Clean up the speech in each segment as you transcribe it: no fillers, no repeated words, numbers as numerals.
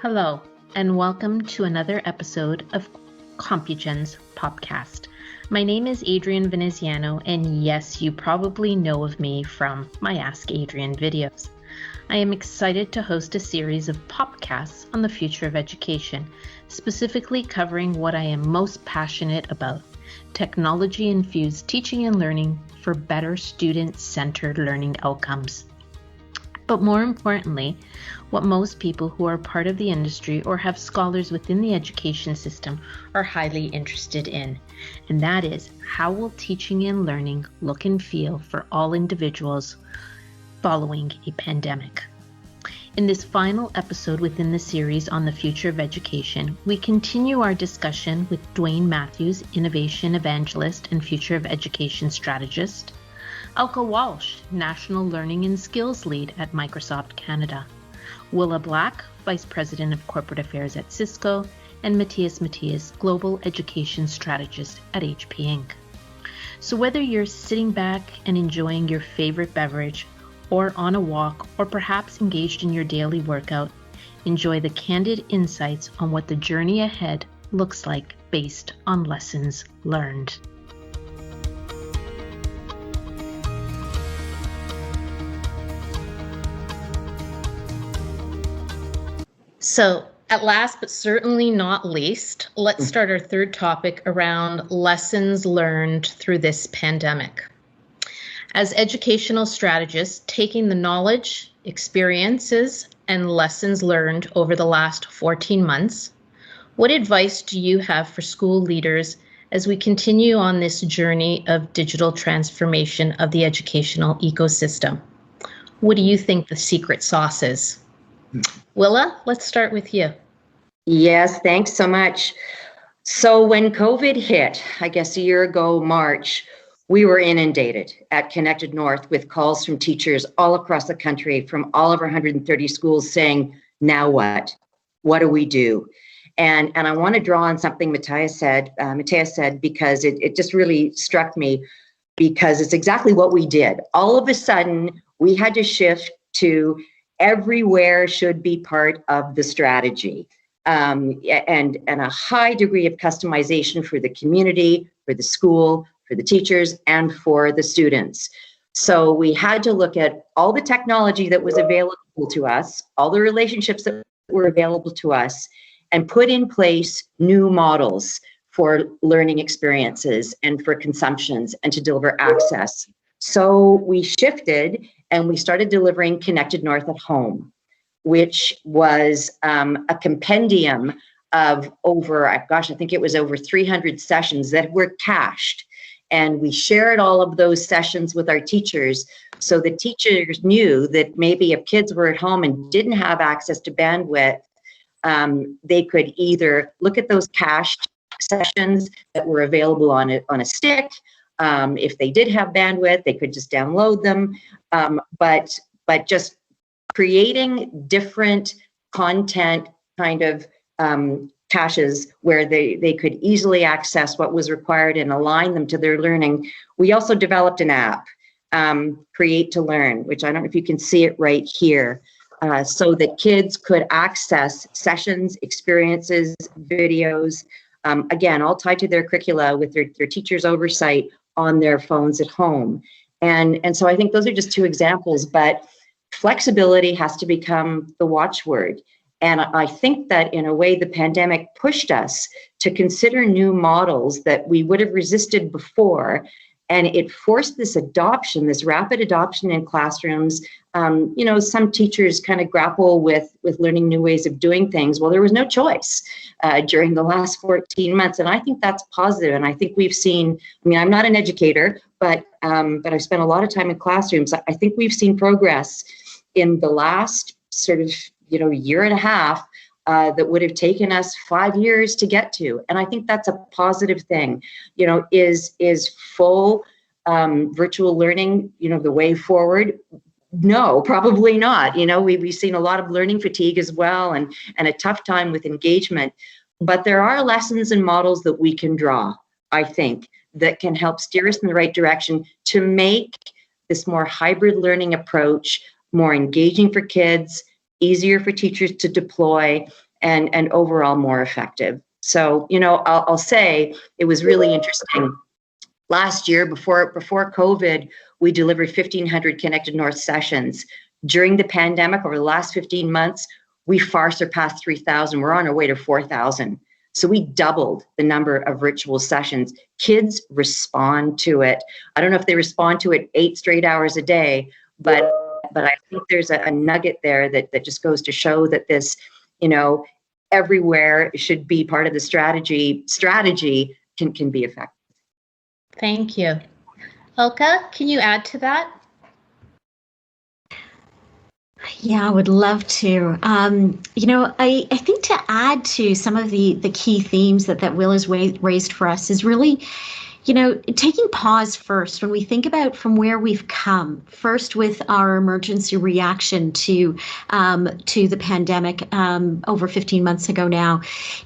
Hello, and welcome to another episode of Compugen's Popcast. My name is Adrienne Veneziano, and yes, you probably know of me from my Ask Adrienne videos. I am excited to host a series of popcasts on the future of education, specifically covering what I am most passionate about, technology-infused teaching and learning for better student-centered learning outcomes. But more importantly, what most people who are part of the industry or have scholars within the education system are highly interested in, and that is, how will teaching and learning look and feel for all individuals following a pandemic? In this final episode within the series on the future of education, we continue our discussion with Dwayne Matias, Innovation Evangelist and Future of Education Strategist, Elka Walsh, National Learning and Skills Lead at Microsoft Canada, Willa Black, Vice-President of Corporate Affairs at Cisco, and Matias, Global Education Strategist at HP Inc. So whether you're sitting back and enjoying your favorite beverage, or on a walk, or perhaps engaged in your daily workout, enjoy the candid insights on what the journey ahead looks like based on lessons learned. So, at last but certainly not least, let's start our third topic around lessons learned through this pandemic. As educational strategists, taking the knowledge, experiences, and lessons learned over the last 14 months, what advice do you have for school leaders as we continue on this journey of digital transformation of the educational ecosystem? What do you think the secret sauce is? Willa, let's start with you. Yes, thanks so much. So when COVID hit, I guess a year ago, March, we were inundated at Connected North with calls from teachers all across the country from all of our 130 schools saying, now what? What do we do? And I want to draw on something Matias said, because it just really struck me, because it's exactly what we did. All of a sudden, we had to shift to everywhere should be part of the strategy, and a high degree of customization for the community, for the school, for the teachers, and for the students. So we had to look at all the technology that was available to us, all the relationships that were available to us, and put in place new models for learning experiences and for consumptions and to deliver access. So we shifted and we started delivering Connected North at Home, which was a compendium of over, I think it was over 300 sessions that were cached. And we shared all of those sessions with our teachers, so the teachers knew that maybe if kids were at home and didn't have access to bandwidth, they could either look at those cached sessions that were available on a stick. If they did have bandwidth, they could just download them. But just creating different content kind of caches where they could easily access what was required and align them to their learning. We also developed an app, Create to Learn, which I don't know if you can see it right here, so that kids could access sessions, experiences, videos, again, all tied to their curricula with their teacher's oversight on their phones at home. And so I think those are just two examples, but flexibility has to become the watchword. And I think that in a way, the pandemic pushed us to consider new models that we would have resisted before. And it forced this adoption, this rapid adoption in classrooms. Some teachers kind of grapple with learning new ways of doing things. Well, there was no choice during the last 14 months. And I think that's positive. And I think we've seen, I'm not an educator, but I've spent a lot of time in classrooms. I think we've seen progress in the last sort of, year and a half that would have taken us 5 years to get to. And I think that's a positive thing. Is full virtual learning, the way forward? No, probably not. We've seen a lot of learning fatigue as well, and a tough time with engagement. But there are lessons and models that we can draw, I think, that can help steer us in the right direction to make this more hybrid learning approach more engaging for kids, easier for teachers to deploy, and overall more effective. So, I'll say it was really interesting. Last year, before COVID, we delivered 1,500 Connected North sessions. During the pandemic, over the last 15 months, we far surpassed 3,000. We're on our way to 4,000. So we doubled the number of virtual sessions. Kids respond to it. I don't know if they respond to it 8 straight hours a day, but I think there's a nugget there that just goes to show that this, everywhere should be part of the strategy can be effective. Thank you. Elka, can you add to that? Yeah, I would love to. I think to add to some of the key themes that Will has raised for us is really, taking pause first when we think about from where we've come. First, with our emergency reaction to the pandemic over 15 months ago now,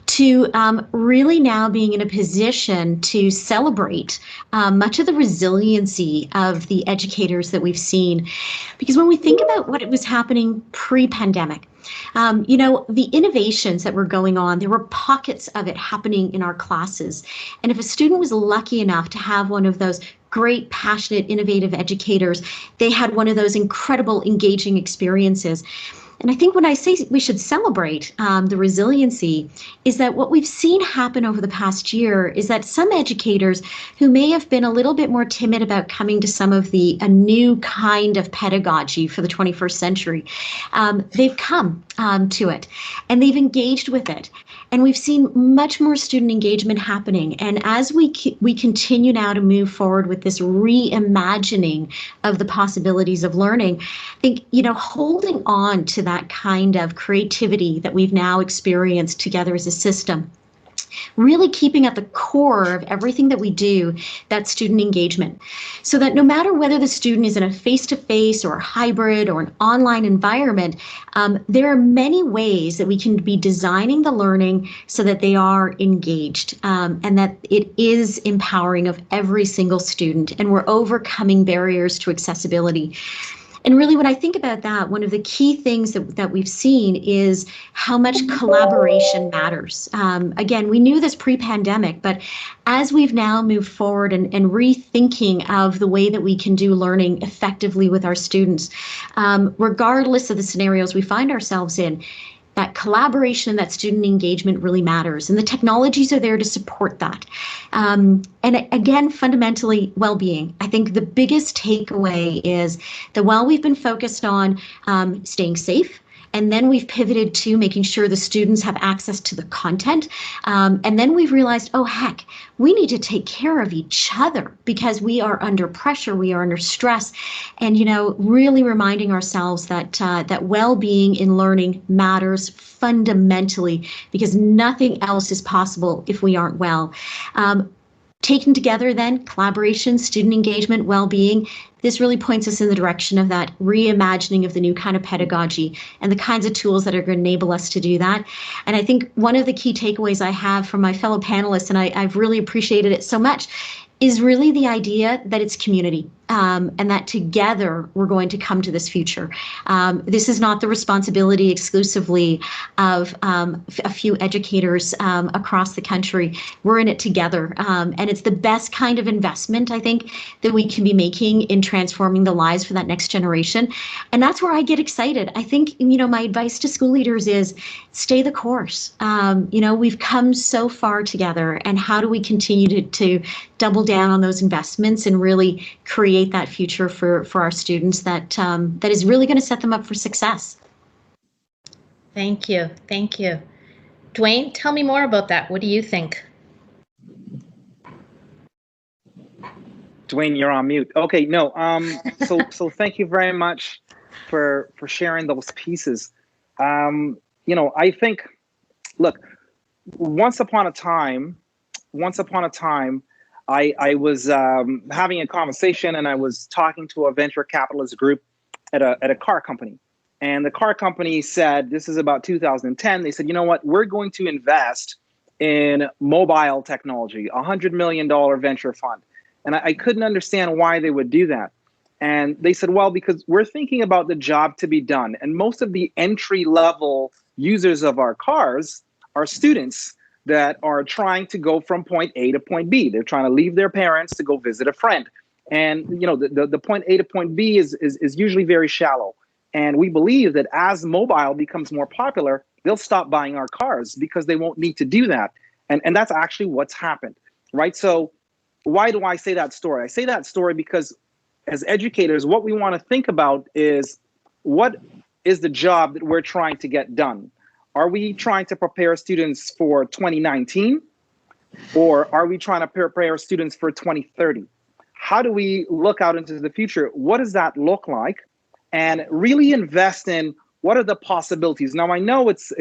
to really now being in a position to celebrate much of the resiliency of the educators that we've seen. Because when we think about what was happening pre-pandemic, the innovations that were going on, there were pockets of it happening in our classes. And if a student was lucky enough to have one of those great, passionate, innovative educators, they had one of those incredible, engaging experiences. And I think when I say we should celebrate the resiliency, is that what we've seen happen over the past year is that some educators who may have been a little bit more timid about coming to some of a new kind of pedagogy for the 21st century, they've come to it and they've engaged with it. And we've seen much more student engagement happening. And as we continue now to move forward with this reimagining of the possibilities of learning, I think, holding on to that kind of creativity that we've now experienced together as a system, really keeping at the core of everything that we do, that student engagement, so that no matter whether the student is in a face-to-face or a hybrid or an online environment, there are many ways that we can be designing the learning so that they are engaged and that it is empowering of every single student, and we're overcoming barriers to accessibility. And really, when I think about that, one of the key things that we've seen is how much collaboration matters. Again, we knew this pre-pandemic, but as we've now moved forward and rethinking of the way that we can do learning effectively with our students, regardless of the scenarios we find ourselves in, that collaboration, that student engagement really matters. And the technologies are there to support that. And again, fundamentally, well-being. I think the biggest takeaway is that while we've been focused on staying safe, and then we've pivoted to making sure the students have access to the content. And then we've realized, oh, heck, we need to take care of each other because we are under pressure, we are under stress. And, really reminding ourselves that that well-being in learning matters fundamentally, because nothing else is possible if we aren't well. Taken together then, collaboration, student engagement, well-being, this really points us in the direction of that reimagining of the new kind of pedagogy and the kinds of tools that are going to enable us to do that. And I think one of the key takeaways I have from my fellow panelists, and I've really appreciated it so much, is really the idea that it's community and that together we're going to come to this future. This is not the responsibility exclusively of a few educators across the country. We're in it together, and it's the best kind of investment, I think, that we can be making in transforming the lives for that next generation. And that's where I get excited. I think, my advice to school leaders is stay the course. We've come so far together, and how do we continue to double down on those investments and really create that future for our students that is really going to set them up for success. Thank you. Dwayne, tell me more about that. What do you think? Dwayne, you're on mute. Okay, no. So thank you very much for sharing those pieces. I think, look, once upon a time, I was having a conversation, and I was talking to a venture capitalist group at a car company. And the car company said, this is about 2010, they said, you know what, we're going to invest in mobile technology, $100 million venture fund. And I couldn't understand why they would do that. And they said, well, because we're thinking about the job to be done. And most of the entry level users of our cars are students that are trying to go from point A to point B. They're trying to leave their parents to go visit a friend. And the point A to point B is usually very shallow. And we believe that as mobile becomes more popular, they'll stop buying our cars because they won't need to do that. And that's actually what's happened, right? So why do I say that story? I say that story because as educators, what we want to think about is, what is the job that we're trying to get done? Are we trying to prepare students for 2019? Or are we trying to prepare students for 2030? How do we look out into the future? What does that look like? And really invest in what are the possibilities. Now, I know it's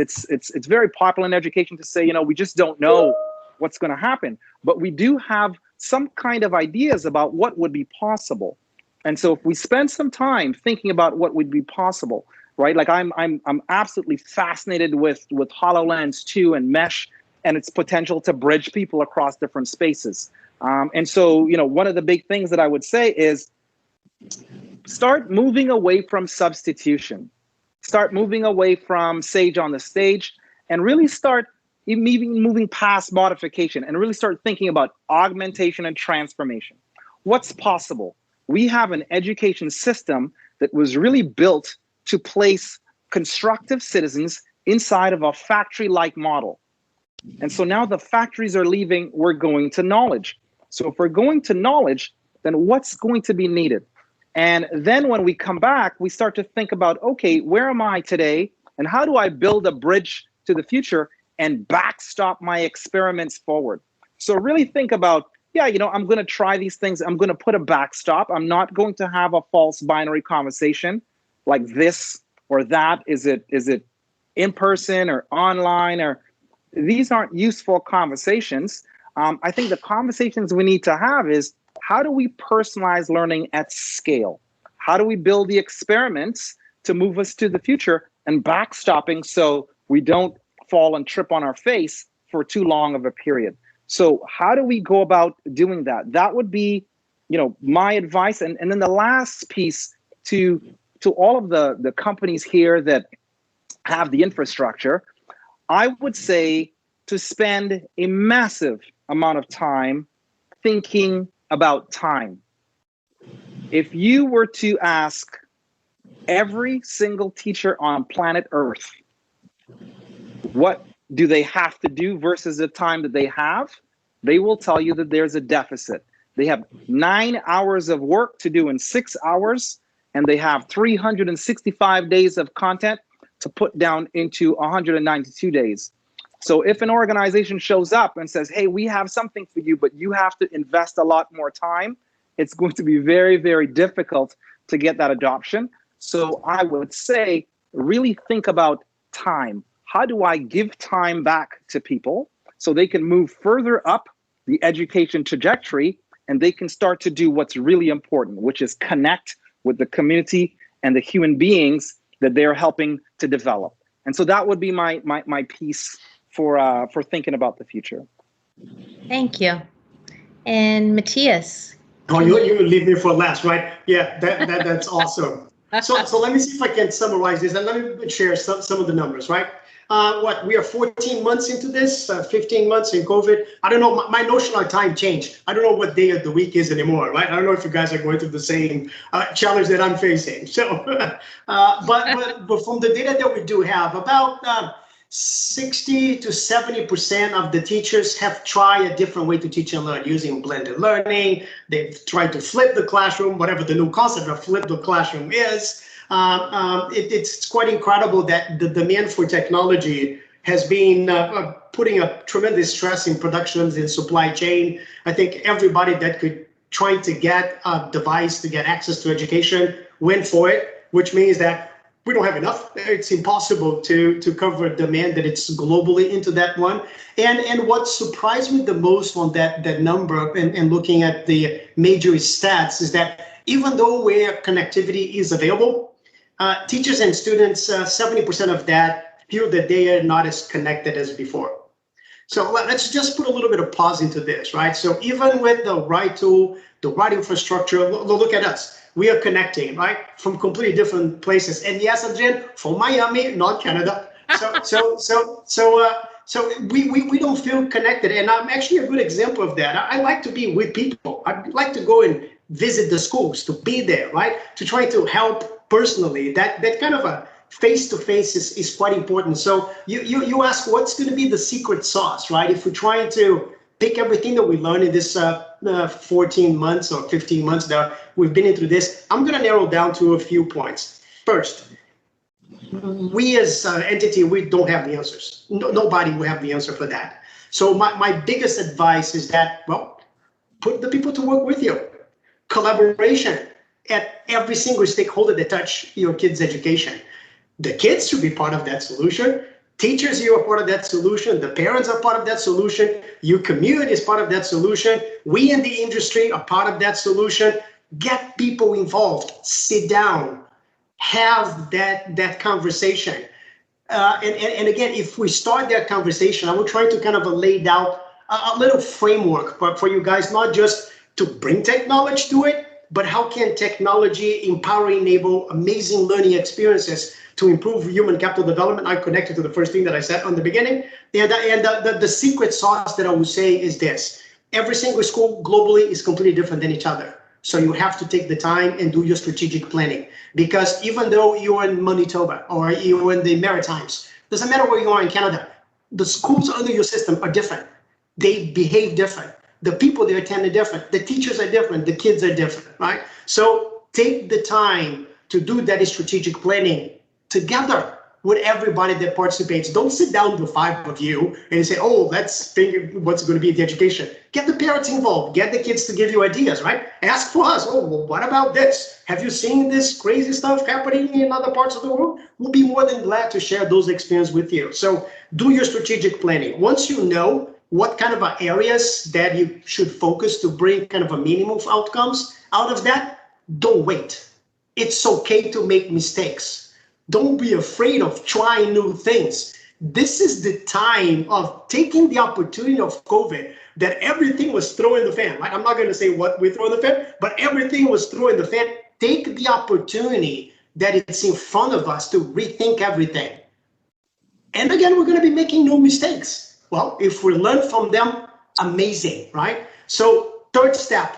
very popular in education to say, we just don't know what's going to happen, but we do have some kind of ideas about what would be possible. And so if we spend some time thinking about what would be possible, right? Like I'm absolutely fascinated with HoloLens 2 and Mesh and its potential to bridge people across different spaces. And so, one of the big things that I would say is start moving away from substitution. Start moving away from sage on the stage and really start even moving past modification and really start thinking about augmentation and transformation. What's possible? We have an education system that was really built to place constructive citizens inside of a factory-like model. And so now the factories are leaving, we're going to knowledge. So if we're going to knowledge, then what's going to be needed? And then when we come back, we start to think about, okay, where am I today? And how do I build a bridge to the future and backstop my experiments forward? So really think about, I'm going to try these things. I'm going to put a backstop. I'm not going to have a false binary conversation like this or that. Is it in person or online? Or these aren't useful conversations. I think the conversations we need to have is, how do we personalize learning at scale? How do we build the experiments to move us to the future, and backstopping so we don't fall and trip on our face for too long of a period? So how do we go about doing that? That would be, my advice. And then the last piece to all of the companies here that have the infrastructure, I would say to spend a massive amount of time thinking about time. If you were to ask every single teacher on planet Earth, what do they have to do versus the time that they have? They will tell you that there's a deficit. They have 9 hours of work to do in 6 hours, and they have 365 days of content to put down into 192 days. So if an organization shows up and says, hey, we have something for you, but you have to invest a lot more time, it's going to be very, very difficult to get that adoption. So I would say, really think about time. How do I give time back to people so they can move further up the education trajectory and they can start to do what's really important, which is connect with the community and the human beings that they're helping to develop. And so that would be my piece for thinking about the future. Thank you. And Matias. Oh, you leave me for last, right? Yeah, that's awesome. So let me see if I can summarize this, and let me share some of the numbers, right? We are 14 months into this, 15 months in COVID. I don't know, my notion of time changed. I don't know what day of the week is anymore, right? I don't know if you guys are going through the same challenge that I'm facing. So, but from the data that we do have, about 60 to 70% of the teachers have tried a different way to teach and learn using blended learning. They've tried to flip the classroom, whatever the new concept of flip the classroom is. It's quite incredible that the demand for technology has been putting a tremendous stress in productions and supply chain. I think everybody that could try to get a device to get access to education went for it, which means that we don't have enough. It's impossible to cover demand that it's globally into that one. And what surprised me the most on that number and looking at the major stats is that even though where connectivity is available, teachers and students, 70% of that feel that they are not as connected as before. So let's just put a little bit of pause into this, right? So even with the right tool, the right infrastructure, look at us. We are connecting, right, from completely different places. And yes, Adrienne, from Miami, not Canada, So we don't feel connected, and I'm actually a good example of that. I like to be with people. I like to go and visit the schools, to be there, right? To try to help personally. That kind of a face-to-face is quite important. So you ask, what's going to be the secret sauce, right? If we're trying to pick everything that we learned in this 14 months or 15 months that we've been into this, I'm going to narrow down to a few points. First, we as an entity, we don't have the answers. Nobody will have the answer for that. So my biggest advice is that, well, put the people to work with you. Collaboration at every single stakeholder that touch your kids' education. The kids should be part of that solution. Teachers, you are part of that solution. The parents are part of that solution. Your community is part of that solution. We in the industry are part of that solution. Get people involved. Sit down. Have that conversation. And again, if we start that conversation, I will try to kind of lay out a little framework for you guys, not just to bring technology to it, but how can technology empower, enable amazing learning experiences to improve human capital development. I connected to the first thing that I said on the beginning. And the secret sauce that I would say is this. Every single school globally is completely different than each other. So you have to take the time and do your strategic planning. Because even though you're in Manitoba or you're in the Maritimes, doesn't matter where you are in Canada, the schools under your system are different. They behave different. The people they attend are different. The teachers are different. The kids are different, right? So take the time to do that strategic planning together with everybody that participates. Don't sit down to 5 of you and say, oh, let's figure what's going to be the education. Get the parents involved. Get the kids to give you ideas, right? Ask for us. Oh, well, what about this? Have you seen this crazy stuff happening in other parts of the world? We'll be more than glad to share those experiences with you. So do your strategic planning. Once you know what kind of areas that you should focus to bring kind of a minimum outcomes out of that, don't wait. It's okay to make mistakes. Don't be afraid of trying new things. This is the time of taking the opportunity of COVID that everything was thrown in the fan. Right? I'm not going to say what we throw in the fan, but everything was thrown in the fan. Take the opportunity that it's in front of us to rethink everything. And again, we're going to be making no mistakes. Well, if we learn from them, amazing, right? So third step,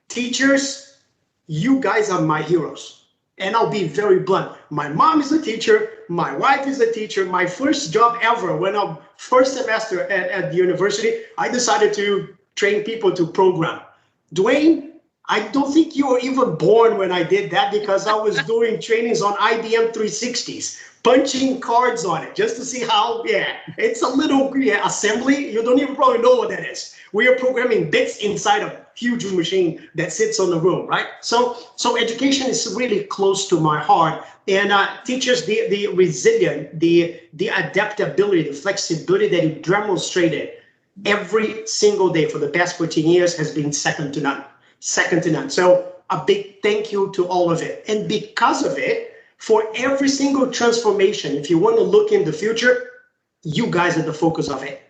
teachers, you guys are my heroes. And I'll be very blunt. My mom is a teacher. My wife is a teacher. My first job ever, when I'm first semester at the university, I decided to train people to program. Dwayne, I don't think you were even born when I did that because I was doing trainings on IBM 360s, punching cards on it just to see how, it's a little assembly. You don't even probably know what that is. We are programming bits inside a huge machine that sits on the room, right? So education is really close to my heart. And teachers, the resilience, the adaptability, the flexibility that you demonstrated every single day for the past 14 years has been second to none. Second to none. So a big thank you to all of it. And because of it, for every single transformation, if you want to look in the future, you guys are the focus of it.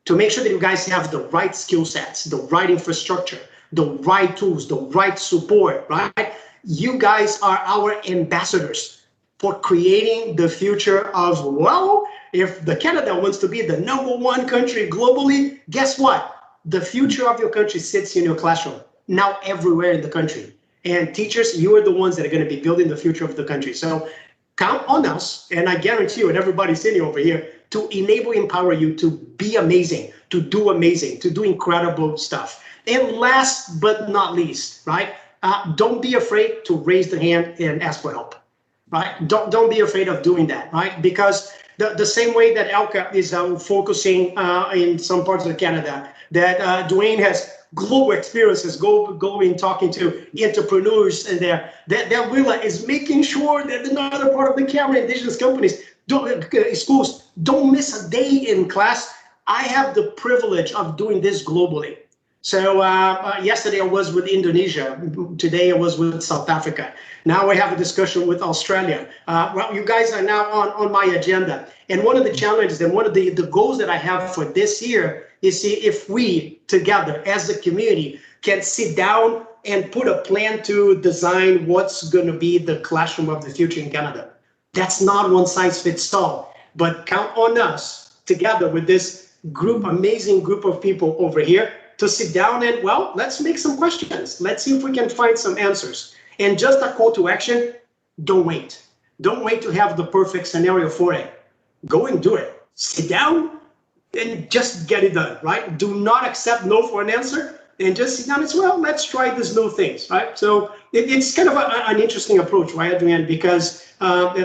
To make sure that you guys have the right skill sets, the right infrastructure, the right tools, the right support, right? You guys are our ambassadors for creating the future of, well, if the Canada wants to be the #1 country globally, guess what? The future of your country sits in your classroom, now everywhere in the country. And teachers, you are the ones that are going to be building the future of the country. So count on us, and I guarantee you, and everybody sitting over here, to enable, empower you to be amazing, to do incredible stuff. And last but not least, right? Don't be afraid to raise the hand and ask for help, right? Don't be afraid of doing that, right? Because the same way that Elka is focusing in some parts of Canada, that Dwayne has global experiences, going talking to entrepreneurs and that Willa is making sure that another part of the Canada indigenous companies, schools don't miss a day in class. I have the privilege of doing this globally. So yesterday I was with Indonesia. Today I was with South Africa. Now I have a discussion with Australia. Well, you guys are now on my agenda. And one of the challenges and one of the goals that I have for this year is see if we together as a community can sit down and put a plan to design what's going to be the classroom of the future in Canada. That's not one size fits all. But count on us together with this group, amazing group of people over here, to sit down and, well, let's make some questions. Let's see if we can find some answers. And just a call to action, don't wait. Don't wait to have the perfect scenario for it. Go and do it. Sit down and just get it done, right? Do not accept no for an answer, and just sit down and say, well, let's try these new things, right? So it's kind of an interesting approach, right, Adrienne? Because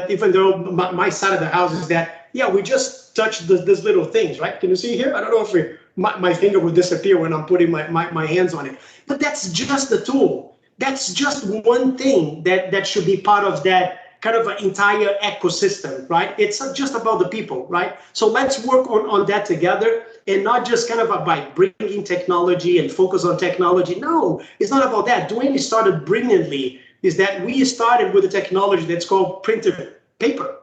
even though my side of the house is that, yeah, we just touched these little things, right? Can you see here? I don't know if my finger will disappear when I'm putting my hands on it. But that's just the tool. That's just one thing that should be part of that kind of an entire ecosystem, right? It's not just about the people, right? So let's work on that together, and not just kind of by bringing technology and focus on technology. No, it's not about that. Dwayne started brilliantly, is that we started with a technology that's called printed paper.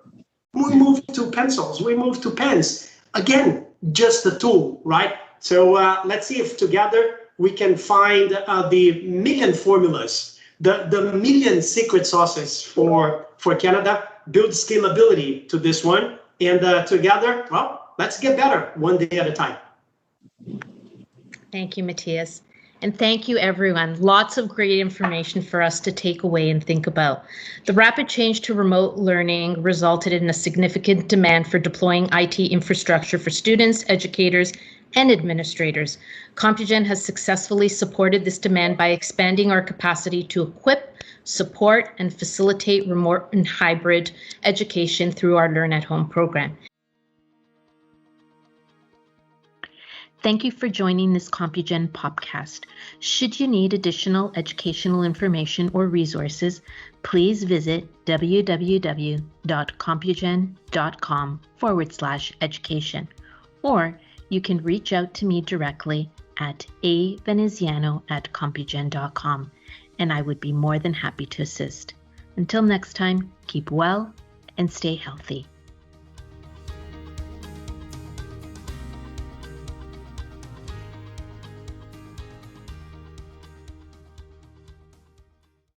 We moved to pencils, we moved to pens. Again, just a tool, right? So let's see if together we can find the million formulas, the million secret sauces for Canada, build scalability to this one, and together, well, let's get better one day at a time. Thank you, Matias. And thank you, everyone. Lots of great information for us to take away and think about. The rapid change to remote learning resulted in a significant demand for deploying IT infrastructure for students, educators, and administrators. Compugen has successfully supported this demand by expanding our capacity to equip, support, and facilitate remote and hybrid education through our Learn at Home program. Thank you for joining this Compugen Popcast. Should you need additional educational information or resources, please visit www.compugen.com/education, or you can reach out to me directly at Veneziano@compugen.com, and I would be more than happy to assist. Until next time, keep well and stay healthy.